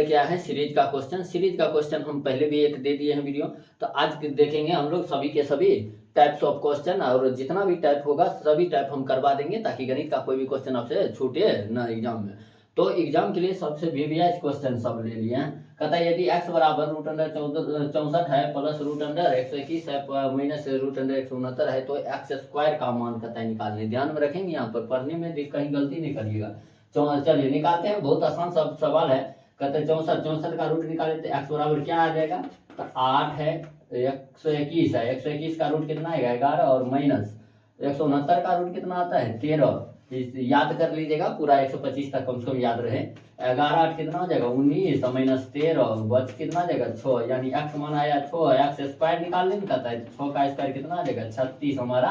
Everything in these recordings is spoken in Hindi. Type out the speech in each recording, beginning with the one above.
लेके आए हैं सीरीज का क्वेश्चन। सीरीज का क्वेश्चन हम पहले भी एक दे दिए हैं वीडियो, तो आज देखेंगे हम लोग सभी के सभी टाइप्स ऑफ क्वेश्चन, और जितना भी टाइप होगा सभी टाइप हम करवा देंगे, ताकि गणित का कोई भी क्वेश्चन आपसे छूटे ना एग्जाम में। तो एग्जाम के लिए सबसे वीवीआईएस क्वेश्चन सब ले लिए हैं। कहता है यदि x बराबर √64 है प्लस √121 है माइनस √169 है, तो x स्क्वायर का मान कहता है निकालने। ध्यान में रखेंगे, यहाँ पर पढ़ने में कहीं गलती नहीं करिएगा। चलिए निकालते हैं, बहुत आसान सब सवाल है। कहते हैं 64 का रूट निकाले तो x बराबर क्या आ जाएगा, तो 8 है, 121 है, 121 का रूट कितना आएगा 11, और माइनस 169 का रूट कितना आता है 13। याद कर लीजिएगा पूरा 125 तक कम से कम याद रहे। 11 8 कितना हो जाएगा 19, माइनस 13 बच कितना आ जाएगा 6, यानी x मान आया 6। x स्क्वायर निकालने में कहता है 6 का स्क्वायर कितना आ जाएगा 36। हमारा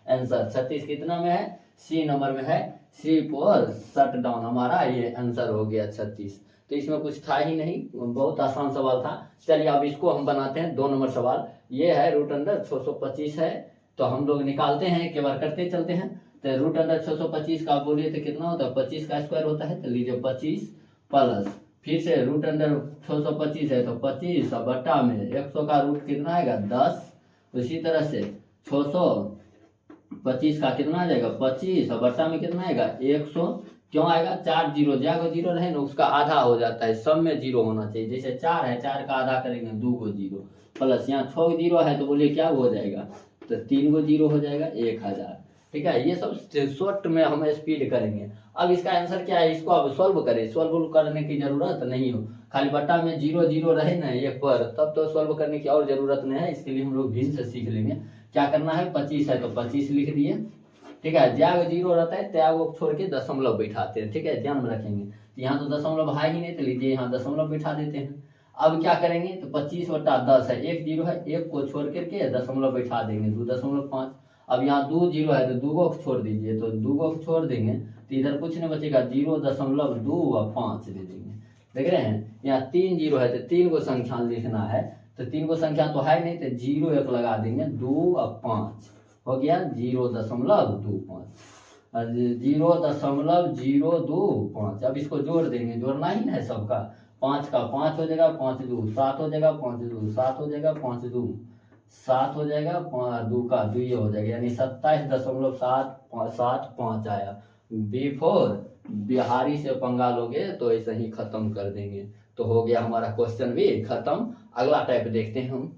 आंसर 36 कितना में है, सी नंबर में है। सी पर शट डाउन, हमारा ये आंसर हो गया 36। तो इसमें कुछ था ही नहीं, बहुत आसान सवाल था। चलिए अब इसको हम बनाते हैं 2 नंबर सवाल। ये है √625 है, तो हम लोग निकालते हैं, एक बार करते चलते हैं। तो √625 का बोलिए तो कितना होता है, 25 का स्क्वायर होता है, तो लीजिए 25 प्लस फिर से √625 है तो 25 और बट्टा में 100 का रूट कितना आएगा 10। उसी तरह से 625 का कितना आ जाएगा 25 और बट्टा में कितना आएगा 100। क्यों आएगा, 4 जीरो, जहाँ जीरो रहे ना उसका आधा हो जाता है, सब में जीरो होना चाहिए। जैसे 4 है, 4 का आधा करेंगे 2 को जीरो, प्लस यहाँ 6 जीरो है तो बोलिए क्या हो जाएगा, तो 3 को जीरो हो जाएगा 1000। ठीक है, ये सब शॉर्ट में हम स्पीड करेंगे। अब इसका आंसर क्या है, इसको अब सॉल्व करें। सॉल्व करने की जरूरत नहीं हो, खाली बट्टा में जीरो जीरो रहे ना एक पर, तब तो सॉल्व करने की और जरूरत नहीं है। इसके लिए हम लोग भिन्न से सीख लेंगे। क्या करना है, 25 है तो 25 लिख दिए। ठीक है, जहाँ जीरो रहता है त्याग को छोड़ के दशमलव बैठाते हैं। ठीक है, ध्यान में रखेंगे। तो यहाँ तो दशमलव है ही नहीं, तो लीजिए यहाँ दशमलव बैठा देते हैं। अब क्या करेंगे, तो 25/10 है, एक जीरो है, एक को छोड़ करके दशमलव बैठा देंगे 2.5। अब यहाँ 2 जीरो है तो 2 को छोड़ दीजिए, तो 2 को छोड़ देंगे तो इधर कुछ नहीं बचेगा, 0.2 और 5 दे देंगे। देख रहे हैं, यहाँ 3 जीरो है तो 3 को संख्या लिखना है, तो 3 को संख्या तो है नहीं, तो 0 1 लगा देंगे, 2 और 5 हो गया 0.25, 0.025। अब इसको जोड़ देंगे, जोड़ना ही है सबका। 5 का 5 हो जाएगा, 5 2 7 हो जाएगा, 5 2 7 हो जाएगा, 5 2 7 हो जाएगा, 2 का 2 ये हो जाएगा, यानी 27.775 आया। बिफोर बिहारी से पंगा लोगे तो ऐसे ही खत्म कर देंगे। तो हो गया हमारा क्वेश्चन भी खत्म। अगला टाइप देखते हैं हम।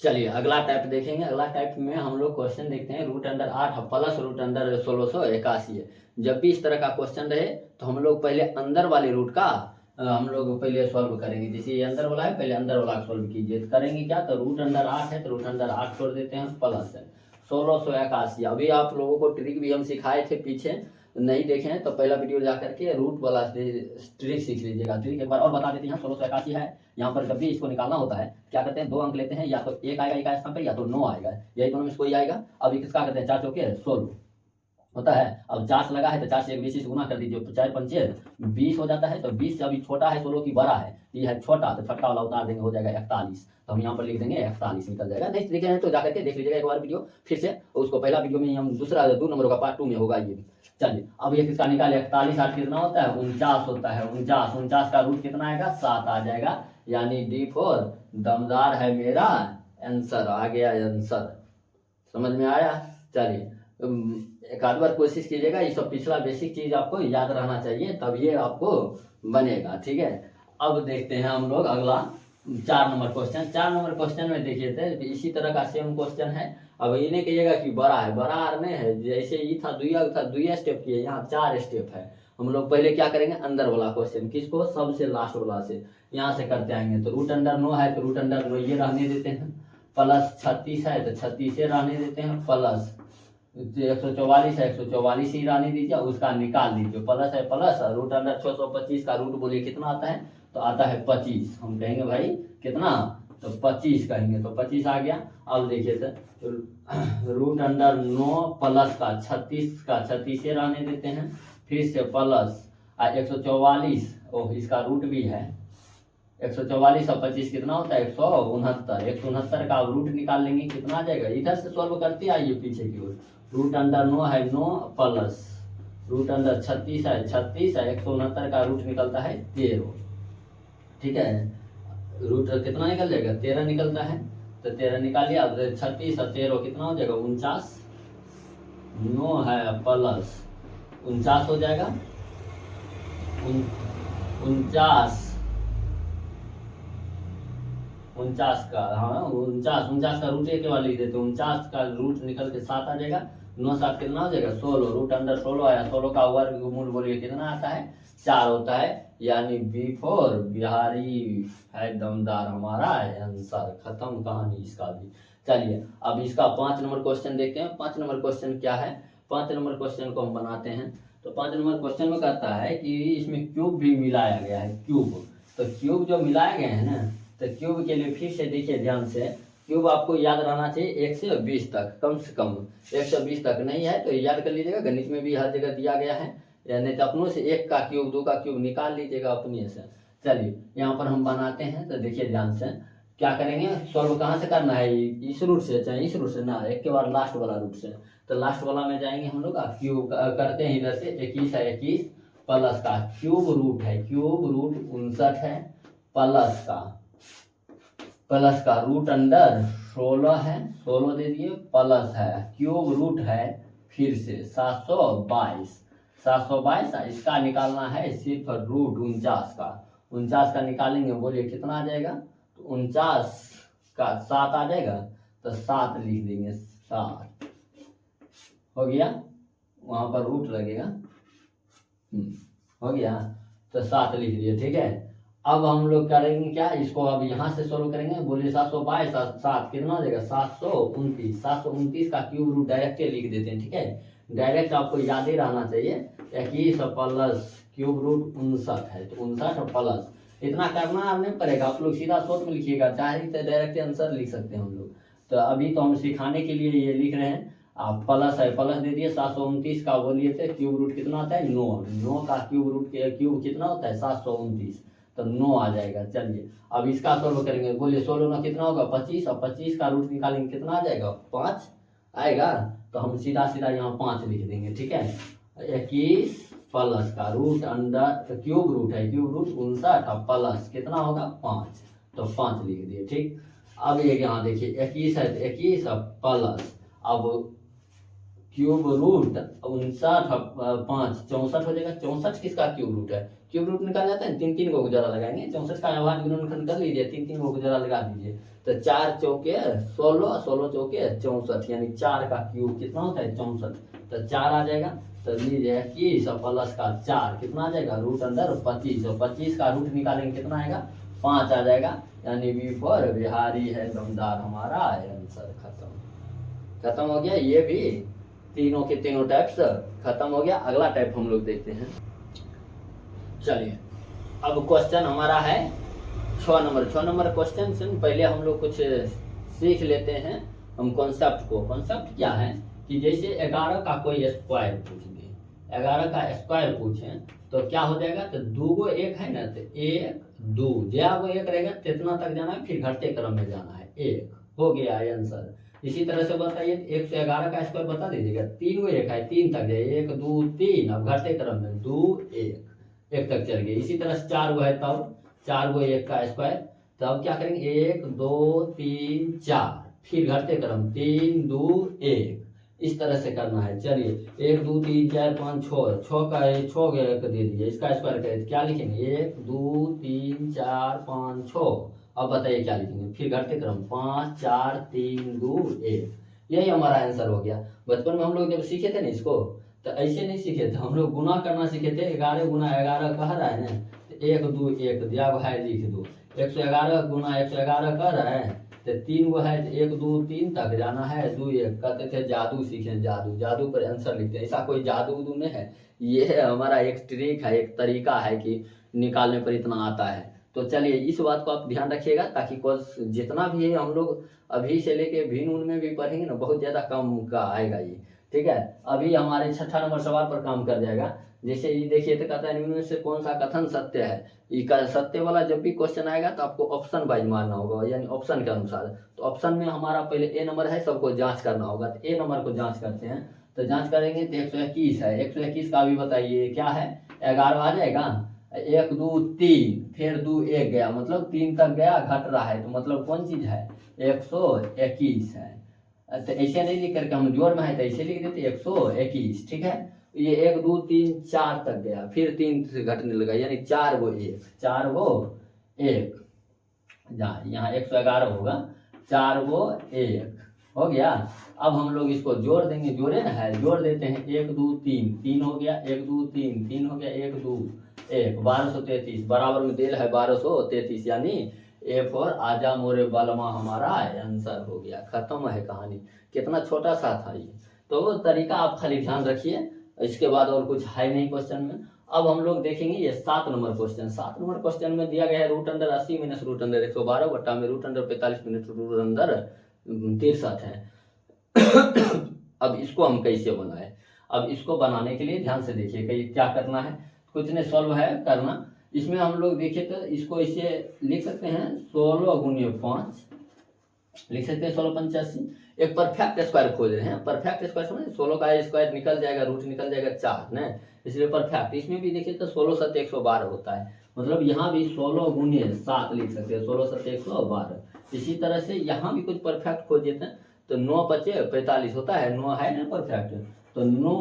चलिए अगला टाइप देखेंगे। अगला टाइप में हम लोग क्वेश्चन देखते हैं √8 प्लस √1681 है। जब भी इस तरह का क्वेश्चन रहे तो हम लोग पहले अंदर वाले रूट का हम लोग पहले सॉल्व करेंगे। जैसे ये अंदर वाला है, पहले अंदर वाला सॉल्व कीजिए। तो करेंगे क्या, तो √8 है तो √8 छोड़ देते हैं, प्लस है 1681। अभी आप लोगों को ट्रिक भी हम सिखाए थे, पीछे नहीं देखे हैं तो पहला वीडियो जा करके रूट वाला ट्रिक सीख लीजिएगा। ट्रिक एक बार और बता देते हैं। 1681 है, यहाँ पर जब भी इसको निकालना होता है क्या करते हैं, 2 अंक लेते हैं, या तो 1 आएगा एक स्थान पे, या तो 9 आएगा, यही दोनों में कोई आएगा। अब किसका करते हैं, 4 चौके 16 होता है। अब 4 से लगा है तो 4 से 20 गुना कर दीजिए, 4 पंचे 20 हो जाता है। तो 20 से अभी छोटा है 16 की बड़ा है, ये है छोटा, तो छोटा वाला उतार देंगे, हो जाएगा 41। तो हम यहाँ पर लिख देंगे 41 निकल जाएगा। नहीं देखे हैं तो जाकर के देख लीजिएगा एक बार वीडियो फिर से। उसको पहला वीडियो में हम दूसरा 2 नंबर का पार्ट 2 में होगा ये। चलिए अब ये किसका निकाले, 41 8 कितना होता है 49 होता है। 49 का रूट कितना आएगा 7 आ जाएगा, यानी D4 दमदार है मेरा आंसर। आ गया आंसर, समझ में आया। चलिए एक आध बार कोशिश कीजिएगा, ये सब पिछला बेसिक चीज आपको याद रहना चाहिए, तब ये आपको बनेगा। ठीक है, अब देखते हैं हम लोग अगला 4 नंबर क्वेश्चन। 4 नंबर क्वेश्चन में देखिए थे इसी तरह का सेम क्वेश्चन है। अब ये नहीं कहिएगा कि बड़ा है, बड़ा आर नहीं है। जैसे ये था 2 स्टेप की है, यहाँ 4 स्टेप है। हम लोग पहले क्या करेंगे, अंदर वाला क्वेश्चन, किसको, सबसे लास्ट वाला से यहाँ से करते आएंगे। तो √9 है तो √9 ये रहने देते हैं, प्लस 36 है तो 36 से रहने देते हैं, प्लस 144 है 144 ही रहने दीजिए, उसका निकाल दीजिए। प्लस है प्लस, √625 का रूट बोलिए कितना आता है, तो आता है 25। हम कहेंगे भाई कितना, तो 25 कहेंगे, तो 25 आ गया। अब देखिए सर √9 प्लस का 36 से रहने देते हैं, फिर से प्लस 144, ओह इसका रूट भी है 144 और 25 कितना होता है 169। 169 का रूट निकाल लेंगे, कितना आ जाएगा। इधर से सॉल्व करते आइए पीछे की ओर। √9 है 9 प्लस रूट अंडर 36 है, 36 है, 169 का रूट निकलता है 13। ठीक है, रूट कितना निकल जाएगा, 13 निकलता है। तो 13 निकालिए। अब 36 और 13 कितना हो जाएगा, 49। 9 है प्लस 49 हो जाएगा, 49 49 का, हाँ 49 का रूट एक बार लिख देते, 49 का रूट निकल के 7 आ जाएगा। 9 7 कितना हो जाएगा, 16। रूट अंडर 16 आया, 16 का वर्गमूल बोलिए कितना आता है, 4 होता है। यानी B4 बिहारी है दमदार, हमारा आंसर। खत्म कहानी इसका भी। चलिए अब इसका 5 नंबर क्वेश्चन देखते हैं। 5 नंबर क्वेश्चन क्या है, 5 नंबर क्वेश्चन को हम बनाते हैं। तो 5 नंबर क्वेश्चन में कहता है कि इसमें क्यूब भी मिलाया गया है, क्यूब। तो क्यूब जो मिलाया गया है ना, तो क्यूब के लिए फिर से देखिए ध्यान से, क्यूब आपको याद रहना चाहिए 1 से 20 तक, कम से कम 1 से 20 तक नहीं है तो याद कर लीजिएगा, गणित में भी हर जगह दिया गया है। यानी तो अपनों से 1 का क्यूब 2 का क्यूब निकाल लीजिएगा अपने से। चलिए यहाँ पर हम बनाते हैं, तो देखिए ध्यान से क्या करेंगे, सॉल्व कहाँ से करना है, इस रूट से, चाहे इस रूट से ना, एक के बाद लास्ट वाला रूट से। तो लास्ट वाला में जाएंगे हम लोग, क्यूब करते हैं इधर से, 21 है, 21 प्लस का क्यूब रूट है, क्यूब रूट 59 है, प्लस का रूट अंडर 16 है, 16 दे दिए, प्लस है क्यूब रूट है फिर से 722, 722। इसका निकालना है सिर्फ रूट 49 का, 49 का निकालेंगे, बोलिए कितना आ जाएगा, तो 49 का 7 आ जाएगा, तो 7 लिख देंगे, 7 हो गया, वहां पर रूट लगेगा, हो गया, तो 7 लिख दिए। ठीक है, अब हम लोग करेंगे क्या, इसको अब यहाँ से सोल्व करेंगे, बोलिए 722 7 कितना हो जाएगा, 729, 729 का क्यूब रूट डायरेक्ट लिख देते हैं। ठीक है, डायरेक्ट आपको याद ही रहना चाहिए, 21 प्लस क्यूब रूट 59 है, तो 59 प्लस, इतना करना नहीं पड़ेगा, आप लोग सीधा शॉर्ट में लिखिएगा, चाहे तो डायरेक्ट आंसर लिख सकते हैं हम लोग। तो अभी तो हम सिखाने के लिए ये लिख रहे हैं। आप प्लस है, प्लस दे दिए, 729 का बोलिए थे क्यूब रूट कितना होता है, 9, 9 का क्यूब रूट क्यूब कितना होता है, 729, तो 9 आ जाएगा। चलिए अब इसका सोल्व करेंगे, बोलिए 16 में कितना होगा, 25, और 25 का रूट निकालेंगे कितना आ जाएगा, 5 आएगा, तो हम सीधा सीधा यहाँ 5 लिख देंगे। ठीक है, 21 प्लस का रूट अंडर क्यूब रूट है, क्यूब रूट 59 प्लस कितना होगा, 5, तो 5 लिख दिए। ठीक, अब ये यहाँ देखिए 21 है, तो 21 प्लस, अब क्यूब रूट 59 5 64 हो जाएगा, 64 किसका क्यूब रूट है, क्यूब रूट निकाल जाता है, 3 3 को गुजारा लगाएंगे, 64 का आवाज गुणनखंड कर लीजिए, 3 3 को गुजारा लगा दीजिए, तो 4 चौके 16, 16 चौके 64, यानी 4 का क्यूब कितना होता है, 64, तो 4 आ जाएगा। तो लीजिए 21 प्लस का 4 कितना आ जाएगा, रूट अंडर 25, और 25 का रूट निकालेंगे कितना आएगा, 5 आ जाएगा, यानी B4 बिहारी है दमदार, हमारा आंसर। खत्म हो गया, ये भी तीनों के तीनों टाइप्स खत्म हो गया। अगला टाइप हम लोग देखते हैं। चलिए अब क्वेश्चन हमारा है 6 नंबर। 6 नंबर क्वेश्चन से पहले हम लोग कुछ सीख लेते हैं हम कॉन्सेप्ट को। कॉन्सेप्ट क्या है कि जैसे 11 का कोई स्क्वायर पूछ दे, 11 का स्क्वायर पूछे तो क्या हो जाएगा, तो 2 को 1 है ना, तो 1 2 जहाँ वो 1 रहेगा कितना तक जाना है, फिर घटते क्रम में जाना है, 1 हो गया आंसर। इसी तरह से बताइए 111 का स्क्वायर बता दीजिएगा, 3 को 1 है, 3 तक जाए, 1 2 3, अब घटते क्रम में 2 1 तक चल गए। इसी तरह से 4 को है, तब 4 को 1 का स्क्वायर, तब क्या करेंगे 1 2 3 4, फिर घटते क्रम 3 2 1, इस तरह से करना है। चलिए 1 2 3 4 5 6, 6 का 6 दे दीजिए, इसका स्क्वायर करें क्या लिखेंगे, 1 2 3 4 5 6, अब बताइए क्या लिखेंगे, फिर घटते क्रम 5 4 3 2 1, यही हमारा आंसर हो गया। बचपन में हम लोग जब सीखे थे ना इसको, तो ऐसे नहीं सीखे थे, हम लोग गुना करना सीखे थे। 11 गुना 11 कह रहा है ना, तो 1 2 1 दिया है, लिख दो। 111 गुना 111 कर रहा है, तो 3 को है, 1 2 3 तक जाना है, 2 1, कहते थे जादू सीखे, जादू, जादू पर आंसर लिखते हैं। ऐसा कोई जादू उदू नहीं है, ये हमारा एक ट्रिक है, एक तरीका है कि निकालने पर इतना आता है। तो चलिए इस बात को आप ध्यान रखिएगा, ताकि जितना भी है हम लोग अभी से लेके भिन्न उन में भी पढ़ेंगे ना, बहुत ज़्यादा कम का आएगा ये। ठीक है, अभी हमारे 6ठा नंबर सवाल पर काम कर जाएगा। जैसे ये देखिए, तो कहता है इनमें से कौन सा कथन सत्य है। ये सत्य वाला जब भी क्वेश्चन आएगा तो आपको ऑप्शन वाइज मारना होगा, यानी ऑप्शन के अनुसार। तो ऑप्शन में हमारा पहले ए नंबर है, सबको जांच करना होगा, तो ए नंबर को जांच करते हैं। तो जांच करेंगे तो 121 है। 121 का भी बताइए क्या है, 11 आ जाएगा। 1 2 3 फिर 2 1 गया, मतलब 3 तक गया, घट रहा है, तो मतलब कौन चीज है, 121 है। तो ऐसे नहीं लिख करके हम जोड़ में है तो ऐसे लिख देते 121, ठीक है। ये 1 2 3 4 तक गया, फिर 3 से घटने लगा, यानी 4 गो 1, 4 गो 1, यहाँ 111 होगा, 4 गो 1 हो गया। अब हम लोग इसको जोड़ देंगे, जोड़े ना है, जोड़ देते हैं 1 2 3 3 हो गया, 1 2 3 3 हो गया, 1 2 1 1233, बराबर में देल है 1233, यानी ए फॉर आजा मोरे बालमा हमारा आंसर हो गया। खत्म है कहानी। कितना छोटा सा था ये, तो वो तरीका आप खाली ध्यान रखिए, इसके बाद और कुछ है नहीं क्वेश्चन में। अब हम लोग देखेंगे ये 7 नंबर क्वेश्चन। 7 नंबर क्वेश्चन में दिया गया है root under 80 minus root under 112 बट्टा में रूट अंडर 45 मिनट रूट अंडर 63 है। अब इसको हम कैसे बनाए, अब इसको बनाने के लिए ध्यान से देखिए कि क्या करना है, कुछ ने सॉल्व है करना। इसमें हम लोग देखिए तो इसको इसे लिख सकते हैं 16 गुणित 5 लिख सकते हैं, 16 85। एक परफेक्ट स्क्वायर खोज रहे हैं, परफेक्ट स्क्वायर समझे, 16 का स्क्वायर निकल जाएगा, रूट निकल जाएगा 4 न, इसलिए परफेक्ट। इसमें भी देखिए तो 16 7 112 होता है, मतलब यहाँ भी 16 गुणित 7 लिख सकते हैं, 16 7 112। इसी तरह से यहाँ भी कुछ परफेक्ट खोज देते हैं, तो 9 5 45 होता है, 9 है ना परफेक्ट, तो 9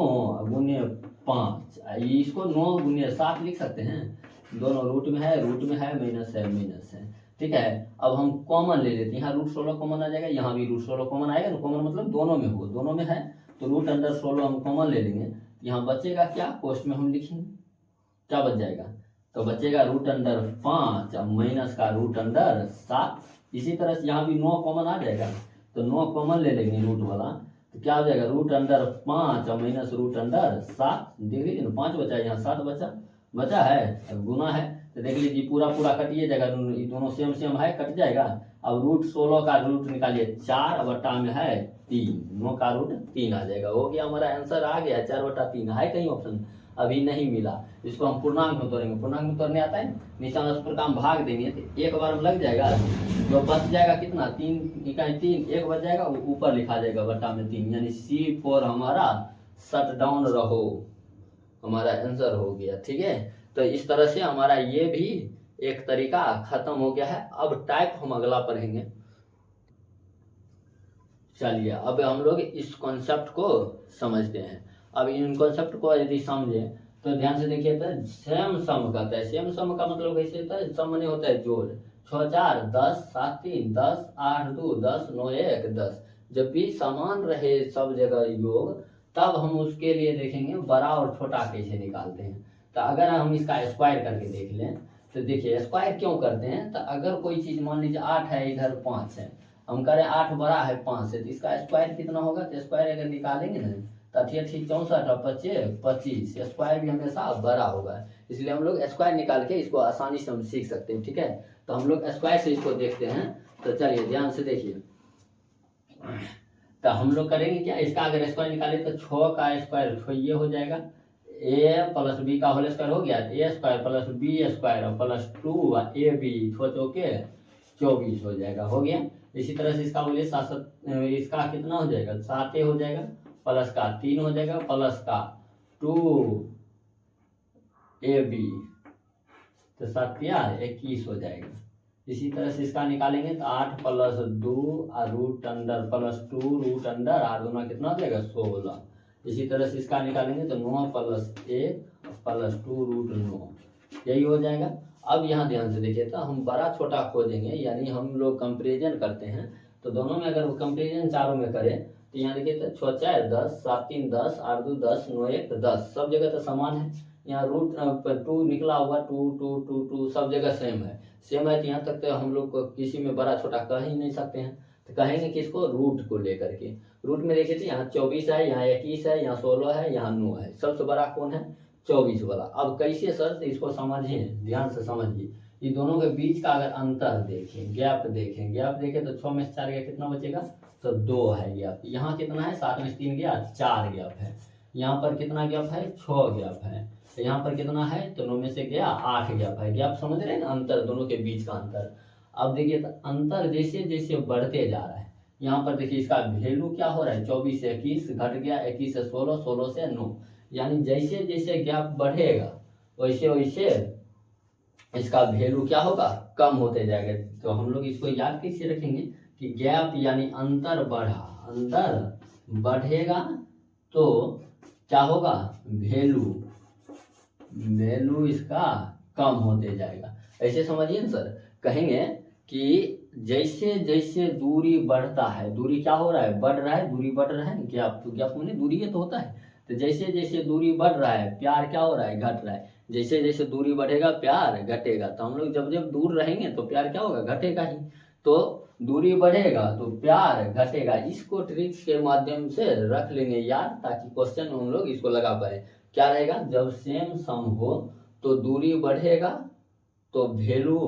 गुणित 5, इसको 9 गुणित 7 लिख सकते हैं, दोनों रूट में है माइनस है, ठीक है। अब हम कॉमन ले लेते हैं, यहाँ रूट 16 कॉमन आ जाएगा, यहाँ भी रूट 16 कॉमन आएगा ना, कॉमन मतलब दोनों में हो, दोनों में है, तो रूट अंडर 16 हम कॉमन ले लेंगे। यहाँ बचेगा क्या, कोष्ट में हम लिखेंगे क्या बच जाएगा, तो बचेगा रूट अंडर 5 माइनस का रूट अंडर 7। इसी तरह से यहाँ भी 9 कॉमन आ जाएगा, तो 9 कॉमन ले लेंगे रूट वाला, तो क्या हो जाएगा root under 5 minus root under 7। देख लीजिए ना, 5 बचा, यहाँ 7 बचा है, अब गुना है, तो देख लीजिए पूरा कटिए जाएगा, ये दोनों सेम है, कट जाएगा। अब रूट 16 का रूट निकालिए 4 बट्टा में है 3, 9 का रूट 3 आ जाएगा, हो गया हमारा आंसर आ गया 4/3। है कहीं ऑप्शन अभी नहीं मिला, इसको हम पूर्णांक में तोड़ेंगे, पूर्णांक में तोड़ने आता है, नीचे वाला सूत्र का हम भाग देंगे तो एक बार में लग जाएगा, जो बच जाएगा कितना 3 इकाई 3, एक बच जाएगा, ऊपर लिखा जाएगा बट्टा में 3, यानी C4 हमारा शट डाउन रहो, हमारा आंसर हो गया, ठीक है। तो इस तरह से हमारा ये भी एक तरीका खत्म हो गया है। अब टाइप हम अगला पढ़ेंगे। चलिए अब हम लोग इस कॉन्सेप्ट को समझते हैं। अब इन कॉन्सेप्ट को यदि समझे तो ध्यान से देखिए, तो सेम सम कहता है, सेम सम का मतलब कैसे होता है, सम नहीं होता है जोड़, 6 4 10 7 3 10 8 2 10 9 1 10, जब भी समान रहे सब जगह योग, तब हम उसके लिए देखेंगे बड़ा और छोटा कैसे निकालते हैं। तो अगर हम इसका स्क्वायर करके देख लें, तो देखिए स्क्वायर क्यों करते हैं, तो अगर कोई चीज मान लीजिए 8 है, इधर 5 है, हम करें 8 बड़ा है 5 से, तो इसका स्क्वायर कितना होगा, तो स्क्वायर अगर निकालेंगे ना तो 8 64 और 25, स्क्वायर भी हमेशा बड़ा होगा, इसलिए हम लोग स्क्वायर निकाल के इसको आसानी से हम सीख सकते हैं, ठीक है। तो हम लोग स्क्वायर से इसको देखते हैं, तो चलिए ध्यान से देखिए, तो हम लोग करेंगे क्या, इसका अगर स्क्वायर निकाले तो 6 का स्क्वायर ये हो जाएगा, a प्लस बी का होल स्क्वायर हो गया, a square plus B square plus 2 A B 6 चौके 24 हो जाएगा, हो गया। इसी तरह से इसका बोलिए 7 इसका कितना हो जाएगा, 7 हो जाएगा, प्लस का 3 हो जाएगा, प्लस का 2 ए बी, तो 7 21 हो जाएगा। इसी तरह से इसका निकालेंगे तो 8 plus 2 root under plus 2 root under 8 दूना कितना हो जाएगा 16। इसी तरह से इसका निकालेंगे तो 9 प्लस 1 प्लस 2 रूट 9, यही हो जाएगा। अब यहाँ ध्यान से देखिए, तो हम बड़ा छोटा खोजेंगे, यानी हम लोग कंपेरिजन करते हैं, तो दोनों में अगर कंपेरिजन चारों में करें तो यहाँ देखिए तो 6 4 10 7 3 10 8 2 10 9 1 10, सब जगह तो समान है, यहाँ रूट 2 निकला हुआ 2 2 2 2 सब जगह सेम है, तो यहाँ तक तो हम लोग को किसी में बड़ा छोटा कह ही नहीं सकते हैं, तो कहेंगे किसको, रूट को लेकर के। रूट में देखिए तो यहाँ 24 है, यहाँ 21 है, यहाँ 16 है, यहाँ 9 है, सबसे बड़ा कौन है 24 वाला। अब कैसे सर, तो इसको समझिए, ध्यान से समझिए, ये दोनों के बीच का अगर अंतर देखें, गैप देखें तो 6 में से 4 गया कितना बचेगा, तो 2 है गैप। यहाँ कितना है, 7 में से 3 गया 4 गैप है, यहाँ पर कितना गैप है 6 गैप है, तो यहाँ पर कितना है, तो 9 में से गया 8 गैप है। गैप समझ रहे हैं ना, अंतर, दोनों के बीच का अंतर। अब देखिए तो अंतर जैसे जैसे बढ़ते जा रहा है, यहाँ पर देखिए इसका वैल्यू क्या हो रहा है, 24 से 21 घट गया, 21 से 16, 16 से 9, यानी जैसे जैसे गैप बढ़ेगा वैसे वैसे इसका वैल्यू क्या होगा, कम होते जाएगा। तो हम लोग इसको याद कैसे रखेंगे कि गैप यानी अंतर बढ़ा, अंतर बढ़ेगा तो क्या होगा, वैल्यू, वैल्यू इसका कम होते जाएगा। ऐसे समझिए ना सर, कहेंगे कि जैसे जैसे दूरी बढ़ता है, दूरी क्या हो रहा है, बढ़ रहा है, दूरी बढ़ रहा है, गैप, तो गैप में दूरी ये तो होता है, तो जैसे जैसे दूरी बढ़ रहा है प्यार क्या हो रहा है, घट रहा है, जैसे जैसे दूरी बढ़ेगा प्यार घटेगा। तो हम लोग जब जब दूर रहेंगे तो प्यार क्या होगा, घटेगा ही, तो दूरी बढ़ेगा तो प्यार घटेगा। इसको ट्रिक के माध्यम से रख लेंगे याद, ताकि क्वेश्चन में हम लोग इसको लगा पाए। क्या रहेगा, जब सेम सम हो तो दूरी बढ़ेगा तो वैल्यू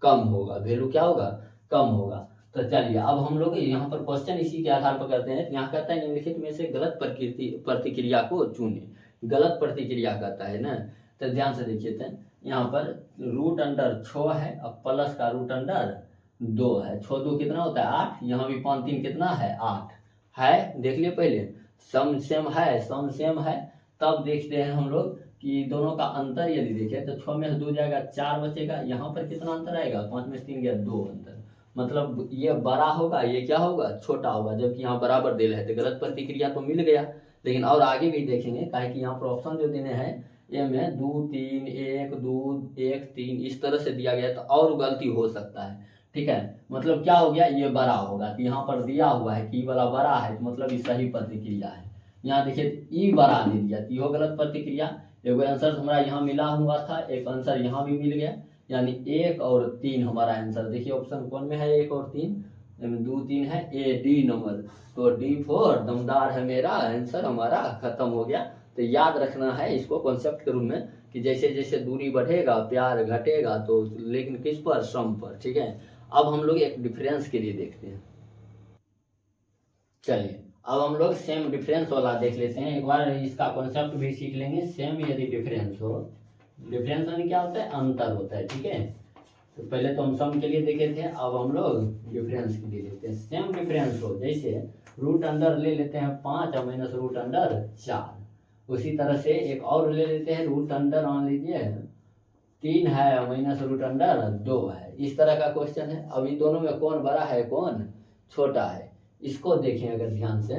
कम होगा, वैल्यू क्या होगा, कम होगा। तो चलिए अब हम लोग यहाँ पर क्वेश्चन इसी के आधार पर करते हैं। यहाँ कहता है निम्नलिखित में से गलत प्रतिक्रिया को चुने, गलत प्रतिक्रिया कहता है ना, तो ध्यान से देखिए। तो यहाँ पर रूट अंडर 6 है, अब प्लस का रूट अंडर 2 है, 6 2 कितना होता है 8, यहाँ भी 5 3 कितना है 8 है। देख लिए पहले सम सेम है, सम सेम है, तब देखते हैं हम लोग कि दोनों का अंतर यदि देखें तो 6 में से 2 जाएगा 4 बचेगा, यहाँ पर कितना अंतर आएगा, 5 में से 3 गया 2 अंतर, मतलब ये बड़ा होगा, ये क्या होगा, छोटा होगा, जबकि यहाँ बराबर दे रहे थे। गलत प्रतिक्रिया तो मिल गया, लेकिन और आगे भी देखेंगे, काहे कि यहाँ पर ऑप्शन जो देने हैं ये में 2 3 1 2 1 3 इस तरह से दिया गया, तो और गलती हो सकता है, ठीक है। मतलब क्या हो गया, ये बड़ा होगा, तो यहाँ पर दिया हुआ है कि वाला बड़ा है, तो मतलब ये सही प्रतिक्रिया है। यहाँ देखिए ई बड़ा दे दिया, तो ये गलत प्रतिक्रिया। एक आंसर हमारा यहाँ मिला हुआ था, एक आंसर यहाँ भी मिल गया, यानी 1 और 3 हमारा आंसर। देखिए ऑप्शन कौन में है 1 और 3, 2 3 है, ए डी नंबर, तो D4 दमदार है मेरा आंसर, हमारा खत्म हो गया। तो याद रखना है इसको कॉन्सेप्ट के रूप में कि जैसे जैसे दूरी बढ़ेगा प्यार घटेगा, तो लेकिन किस पर, सम पर, ठीक है। अब हम लोग एक डिफरेंस के लिए देखते हैं। चलिए अब हम लोग सेम डिफरेंस वाला देख लेते हैं, एक बार इसका कॉन्सेप्ट भी सीख लेंगे। सेम यदि डिफरेंस हो, डिफरेंस यानी क्या होता है, अंतर होता है, ठीक है। तो पहले तो हम सम के लिए देखे थे, अब हम लोग डिफरेंस के लिए देखते हैं। सेम डिफरेंस हो, जैसे रूट अंडर ले लेते हैं 5 और माइनस रूट अंडर 4, उसी तरह से एक और ले लेते हैं, रूट अंडर मान लीजिए 3 है माइनस रूट अंडर 2 है, इस तरह का क्वेश्चन है। अब इन दोनों में कौन बड़ा है कौन छोटा है, इसको देखें अगर ध्यान से,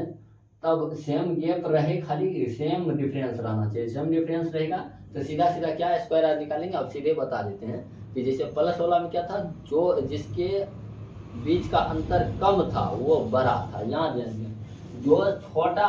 तब सेम गैप रहे, खाली सेम डिफरेंस रहना चाहिए। सेम डिफरेंस रहेगा तो सीधा सीधा क्या स्क्वायर निकालेंगे, अब सीधे बता देते हैं कि जैसे प्लस वाला में क्या था, जो जिसके बीच का अंतर कम था वो बड़ा था, यहाँ जो छोटा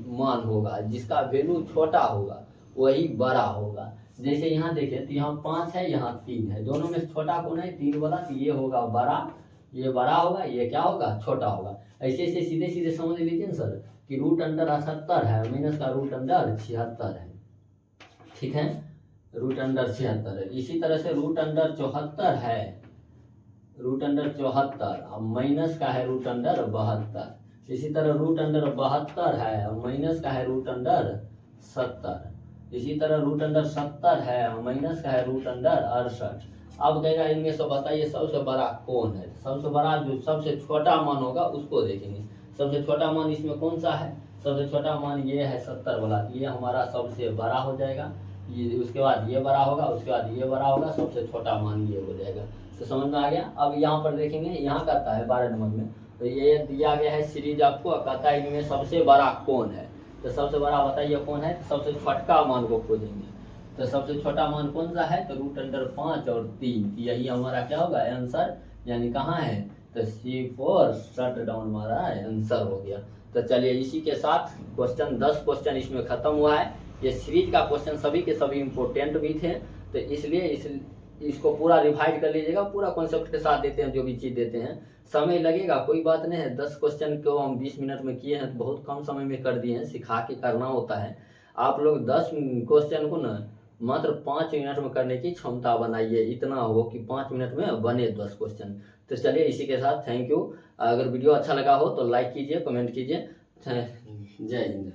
मान होगा, जिसका वैल्यू छोटा होगा वही बड़ा होगा। जैसे यहाँ देखें तो यहाँ 5 है, यहाँ 3 है, दोनों में छोटा कौन है, 3 वाला, तो ये होगा बड़ा, ये बड़ा होगा, ये क्या होगा, छोटा होगा। ऐसे ऐसे सीधे सीधे समझ लीजिए ना सर कि रूट अंडर 78 है माइनस का रूट अंडर 76 है, ठीक है, रूट अंडर 76 है। इसी तरह से रूट अंडर 74 है, रूट अंडर 74 अब माइनस का है रूट अंडर 72, इसी तरह रूट अंडर 72 है और माइनस का है रूट अंडर 70, इसी तरह रूट अंडर 70 है और माइनस का है रूट अंडर 68। अब कहेगा इनमें से बताइए सबसे बड़ा कौन है, सबसे बड़ा जो सबसे छोटा मान होगा उसको देखेंगे। सबसे छोटा मान इसमें कौन सा है, सबसे छोटा मान ये है 70 वाला, ये हमारा सबसे बड़ा हो जाएगा, ये उसके बाद ये बड़ा होगा, उसके बाद ये बड़ा होगा, सबसे छोटा मान ये हो जाएगा। तो समझ में आ गया। अब यहाँ पर देखेंगे, यहाँ कहता है 12 नंबर में, तो ये दिया गया है सीरीज आपको, कहता है इनमें सबसे बड़ा कौन है, तो सबसे बड़ा बताइए कौन है, तो सबसे छोटा मान को खोजेंगे। तो सबसे छोटा मान कौन सा है, तो रूट अंडर 5 और 3, यही हमारा क्या होगा आंसर, यानी कहाँ है, तो C4 शट डाउन हमारा आंसर हो गया। तो चलिए इसी के साथ क्वेश्चन 10 क्वेश्चन इसमें खत्म हुआ है। ये सीरीज का क्वेश्चन सभी के सभी इंपॉर्टेंट भी थे, तो इसलिए इसको पूरा रिवाइज कर लीजिएगा, पूरा कॉन्सेप्ट के साथ देते हैं, जो भी चीज़ देते हैं। समय लगेगा कोई बात नहीं है, 10 क्वेश्चन को हम 20 मिनट में किए हैं, तो बहुत कम समय में कर दिए हैं, सिखा के करना होता है। आप लोग 10 क्वेश्चन को ना मात्र 5 मिनट में करने की क्षमता बनाइए, इतना हो कि 5 मिनट में बने 10 क्वेश्चन। तो चलिए इसी के साथ थैंक यू। अगर वीडियो अच्छा लगा हो तो लाइक कीजिए, कमेंट कीजिए। जय हिंद।